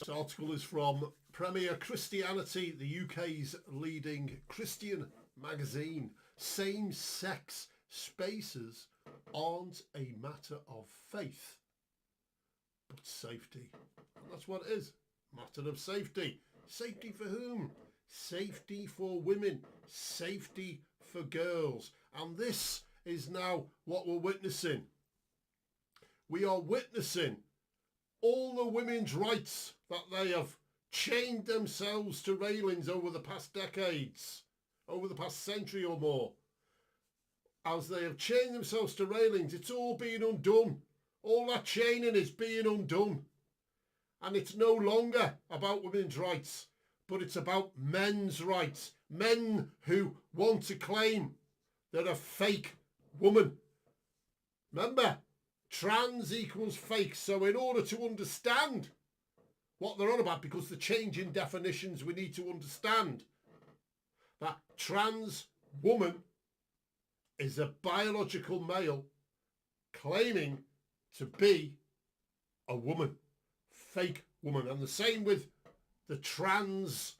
This article is from Premier Christianity, the UK's leading Christian magazine. Same-sex spaces aren't a matter of faith, but safety. And that's what it is. Matter of safety. Safety for whom? Safety for women. Safety for girls. And this is now what we're witnessing. We are witnessing all the women's rights that they have chained themselves to railings over the past decades, over the past century or more. As they have chained themselves to railings, it's all being undone. All that chaining is being undone. And it's no longer about women's rights, but it's about men's rights. Men who want to claim they're a fake woman. Remember, trans equals fake. So in order to understand what they're on about, because the change in definitions, we need to understand that trans woman is a biological male claiming to be a woman, fake woman. And the same with the trans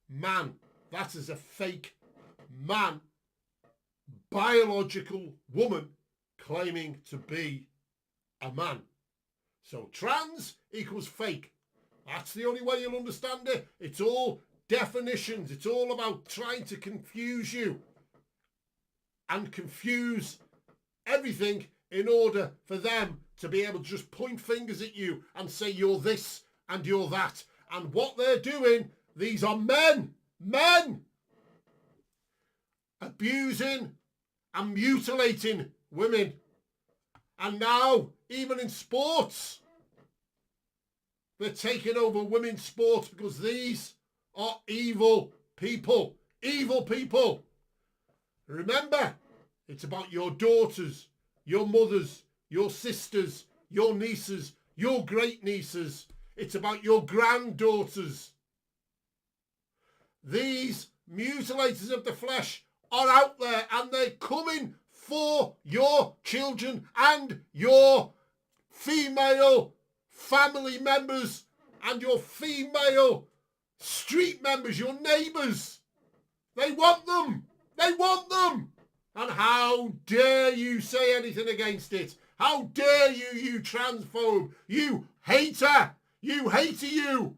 man. That is a fake man, biological woman claiming to be a man. So trans equals fake. That's the only way you'll understand it. It's all definitions. It's all about trying to confuse you and confuse everything in order for them to be able to just point fingers at you and say you're this and you're that. And what they're doing, these are men abusing and mutilating women. And now, even in sports, they're taking over women's sports because these are evil people. Evil people. Remember, it's about your daughters, your mothers, your sisters, your nieces, your great nieces. It's about your granddaughters. These mutilators of the flesh are out there and they're coming for your children and your female family members and your female street members, your neighbours. They want them. They want them. And how dare you say anything against it? How dare you, you transphobe, you hater, you hater you,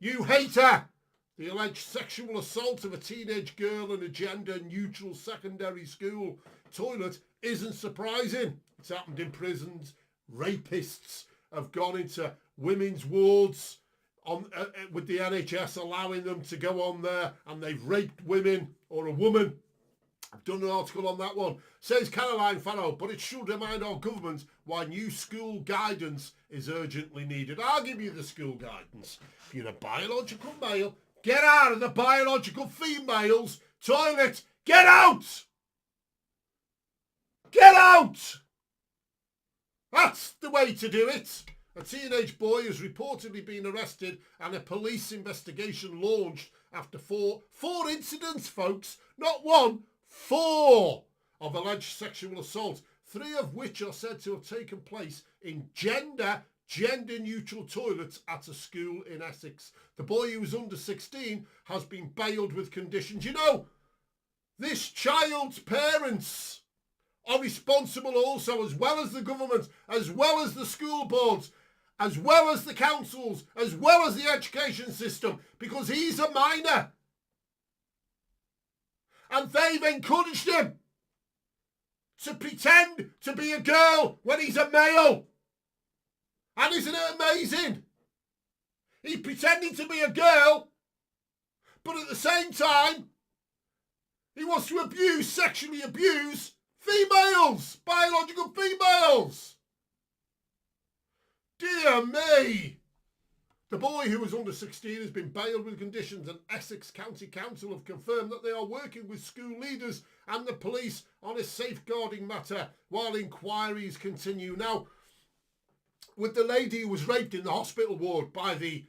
you hater. The alleged sexual assault of a teenage girl in a gender-neutral secondary school toilet isn't surprising. It's happened in prisons. Rapists have gone into women's wards with the NHS allowing them to go on there, and they've raped women or a woman. I've done an article on that one. Says Caroline Farrow, but it should remind our government why new school guidance is urgently needed. I'll give you the school guidance. If you're a biological male, get out of the biological female's toilet. Get out! Get out! That's the way to do it. A teenage boy has reportedly been arrested and a police investigation launched after four incidents, folks. Not one, 4 of alleged sexual assault, 3 of which are said to have taken place in gender-neutral toilets at a school in Essex. The boy, who was under 16, has been bailed with conditions. You know, this child's parents are responsible also, as well as the government, as well as the school boards, as well as the councils, as well as the education system, because he's a minor. And they've encouraged him to pretend to be a girl when he's a male. And isn't it amazing? He's pretending to be a girl, but at the same time, he wants to sexually abuse females, biological females. Dear me. The boy, who was under 16, has been bailed with conditions, and Essex County Council have confirmed that they are working with school leaders and the police on a safeguarding matter while inquiries continue. Now, with the lady who was raped in the hospital ward by the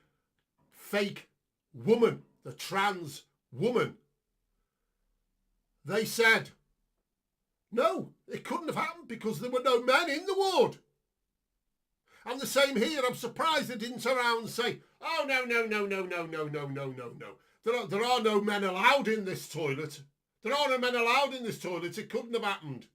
fake woman, the trans woman, they said, no, it couldn't have happened because there were no men in the ward. And the same here. I'm surprised they didn't turn around and say, oh, no, no, no, no, no, no, no, no, no, no. There are no men allowed in this toilet. There are no men allowed in this toilet. It couldn't have happened.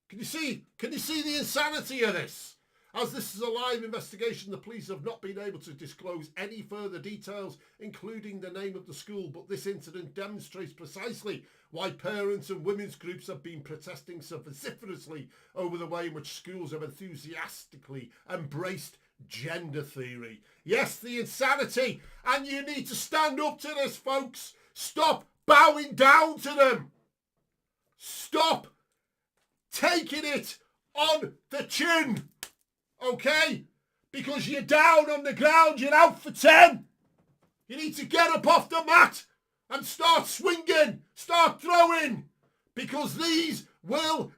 Can you see the insanity of this? As this is a live investigation, the police have not been able to disclose any further details, including the name of the school, but this incident demonstrates precisely why parents and women's groups have been protesting so vociferously over the way in which schools have enthusiastically embraced gender theory. Yes, the insanity, and you need to stand up to this, folks. Stop bowing down to them. Stop taking it on the chin. Okay? Because you're down on the ground, you're out for 10. You need to get up off the mat and start swinging, start throwing, because these will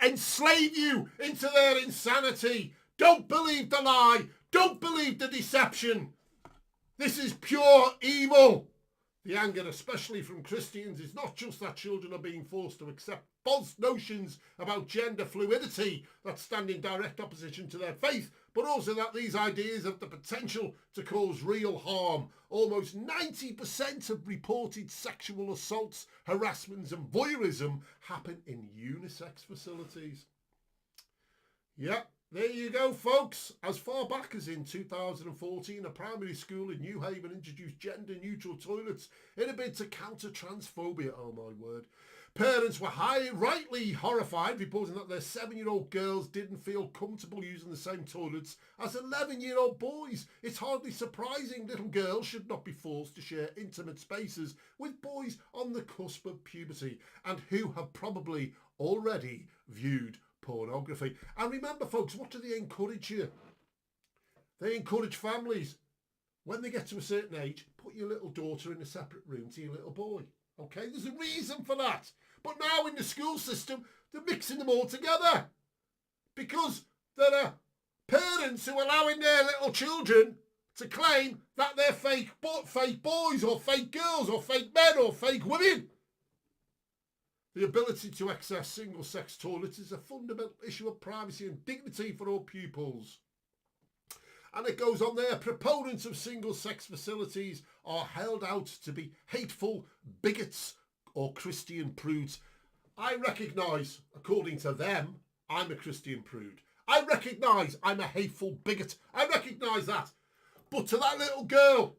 enslave you into their insanity. Don't believe the lie. Don't believe the deception. This is pure evil. The anger, especially from Christians, is not just that children are being forced to accept false notions about gender fluidity that stand in direct opposition to their faith, but also that these ideas have the potential to cause real harm. Almost 90% of reported sexual assaults, harassments and voyeurism happen in unisex facilities. Yep. There you go, folks. As far back as in 2014, a primary school in New Haven introduced gender-neutral toilets in a bid to counter transphobia. Oh, my word. Parents were rightly horrified, reporting that their 7-year-old girls didn't feel comfortable using the same toilets as 11-year-old boys. It's hardly surprising little girls should not be forced to share intimate spaces with boys on the cusp of puberty and who have probably already viewed pornography. And remember, folks, what do they encourage you? They encourage families, when they get to a certain age, put your little daughter in a separate room to your little boy. Okay, there's a reason for that. But now in the school system, they're mixing them all together. Because there are parents who are allowing their little children to claim that they're fake boys or fake girls or fake men or fake women. The ability to access single-sex toilets is a fundamental issue of privacy and dignity for all pupils. And it goes on there, proponents of single-sex facilities are held out to be hateful bigots or Christian prudes. I recognise, according to them, I'm a Christian prude. I recognise I'm a hateful bigot. I recognise that. But to that little girl,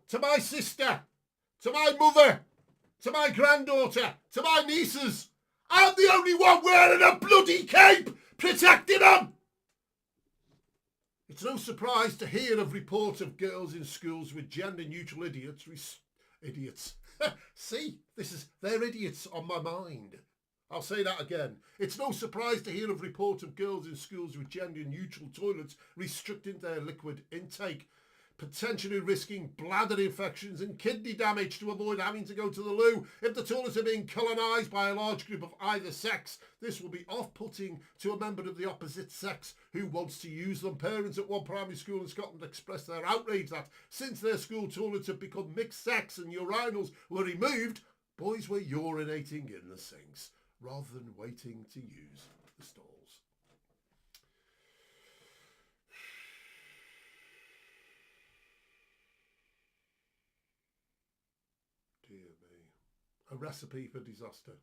to my sister, to my mother, to my granddaughter, to my nieces, I'm the only one wearing a bloody cape protecting them. It's no surprise to hear of reports of girls in schools with gender-neutral idiots. See, they're idiots on my mind. I'll say that again. It's no surprise to hear of reports of girls in schools with gender-neutral toilets restricting their liquid intake, potentially risking bladder infections and kidney damage to avoid having to go to the loo. If the toilets are being colonised by a large group of either sex, this will be off-putting to a member of the opposite sex who wants to use them. Parents at one primary school in Scotland expressed their outrage that since their school toilets have become mixed sex and urinals were removed, boys were urinating in the sinks rather than waiting to use the stalls. Dear me. A recipe for disaster.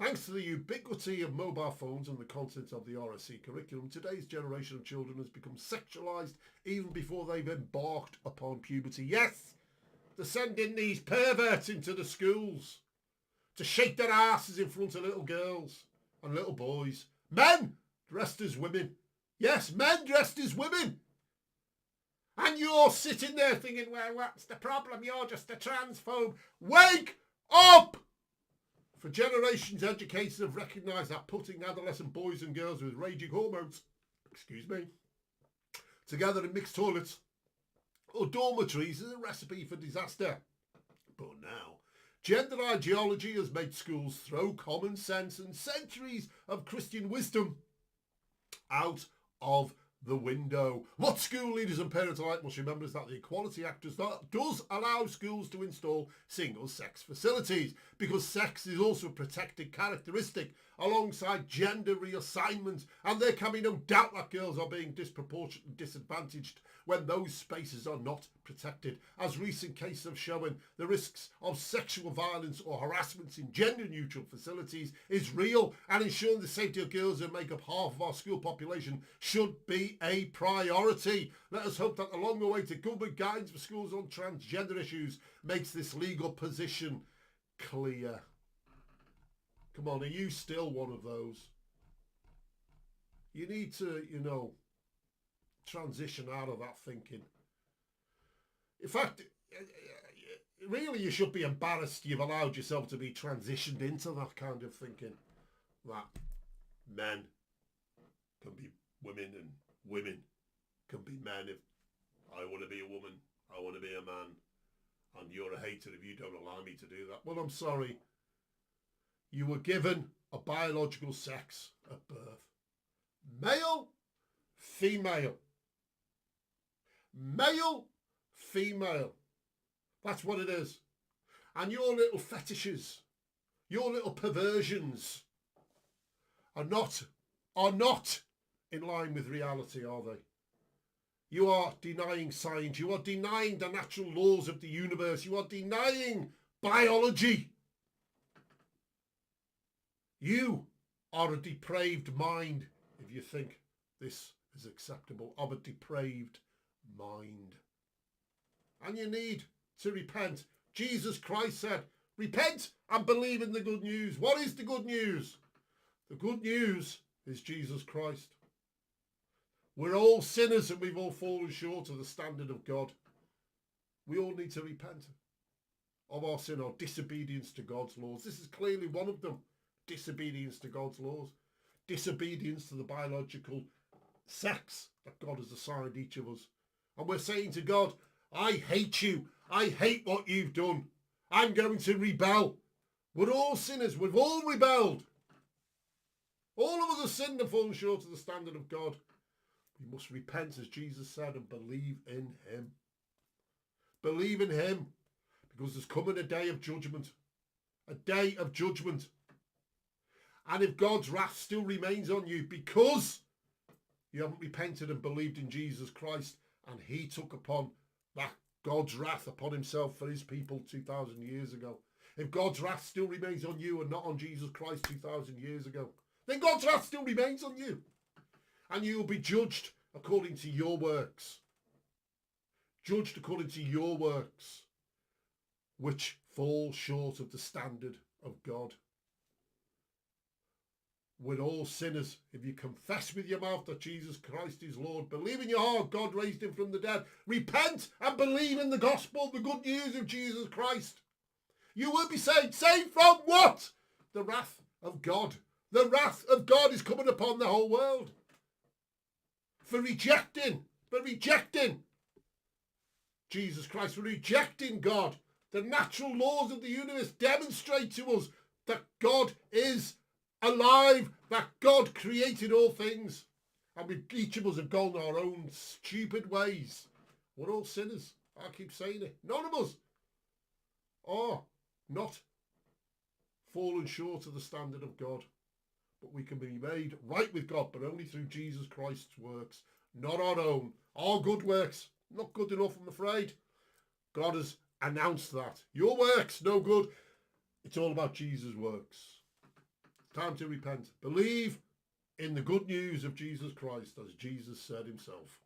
Thanks to the ubiquity of mobile phones and the content of the RSC curriculum, today's generation of children has become sexualised even before they've embarked upon puberty. Yes, they're sending these perverts into the schools to shake their asses in front of little girls and little boys. Men dressed as women. Yes, men dressed as women. And you're sitting there thinking, well, what's the problem? You're just a transphobe. Wake up! For generations, educators have recognised that putting adolescent boys and girls with raging hormones, together in mixed toilets or dormitories is a recipe for disaster. But now, gender ideology has made schools throw common sense and centuries of Christian wisdom out of the window. What school leaders and parents alike must remember is that the Equality Act does allow schools to install single-sex facilities, because sex is also a protected characteristic alongside gender reassignment, and there can be no doubt that girls are being disproportionately disadvantaged when those spaces are not protected. As recent cases have shown, the risks of sexual violence or harassment in gender-neutral facilities is real, and ensuring the safety of girls who make up half of our school population should be a priority. Let us hope that the long-awaited government guidance for schools on transgender issues makes this legal position clear. Come on, are you still one of those? You need to, transition out of that thinking. In fact, really you should be embarrassed you've allowed yourself to be transitioned into that kind of thinking. That men can be women and women can be men. If I want to be a woman, I want to be a man, and you're a hater if you don't allow me to do that. Well, I'm sorry. You were given a biological sex at birth. Male, female. Male, female. That's what it is. And your little fetishes, your little perversions are not in line with reality, are they? You are denying science. You are denying the natural laws of the universe. You are denying biology. You are a depraved mind if you think this is acceptable, of a depraved mind. And you need to repent. Jesus Christ said, repent and believe in the good news. What is the good news? The good news is Jesus Christ. We're all sinners and we've all fallen short of the standard of God. We all need to repent of our sin, our disobedience to God's laws. This is clearly one of them. Disobedience to God's laws. Disobedience to the biological sex that God has assigned each of us. And we're saying to God, I hate you. I hate what you've done. I'm going to rebel. We're all sinners. We've all rebelled. All of us have sinned and fallen short of the standard of God. We must repent, as Jesus said, and believe in him. Believe in him, because there's coming a day of judgment. A day of judgment. And if God's wrath still remains on you because you haven't repented and believed in Jesus Christ, and he took upon that God's wrath upon himself for his people 2,000 years ago. If God's wrath still remains on you and not on Jesus Christ 2,000 years ago, then God's wrath still remains on you. And you will be judged according to your works. Judged according to your works, which fall short of the standard of God. We're all sinners. If you confess with your mouth that Jesus Christ is Lord, believe in your heart God raised him from the dead, repent and believe in the gospel, the good news of Jesus Christ, you will be saved. Saved from what? The wrath of God. The wrath of God is coming upon the whole world. For rejecting Jesus Christ, for rejecting God. The natural laws of the universe demonstrate to us that God is alive, that God created all things. And each of us have gone our own stupid ways. We're all sinners. I keep saying it. None of us are not fallen short of the standard of God. But we can be made right with God, but only through Jesus Christ's works, not our own. Our good works, not good enough, I'm afraid. God has announced that. Your works, no good. It's all about Jesus' works. Time to repent. Believe in the good news of Jesus Christ, as Jesus said himself.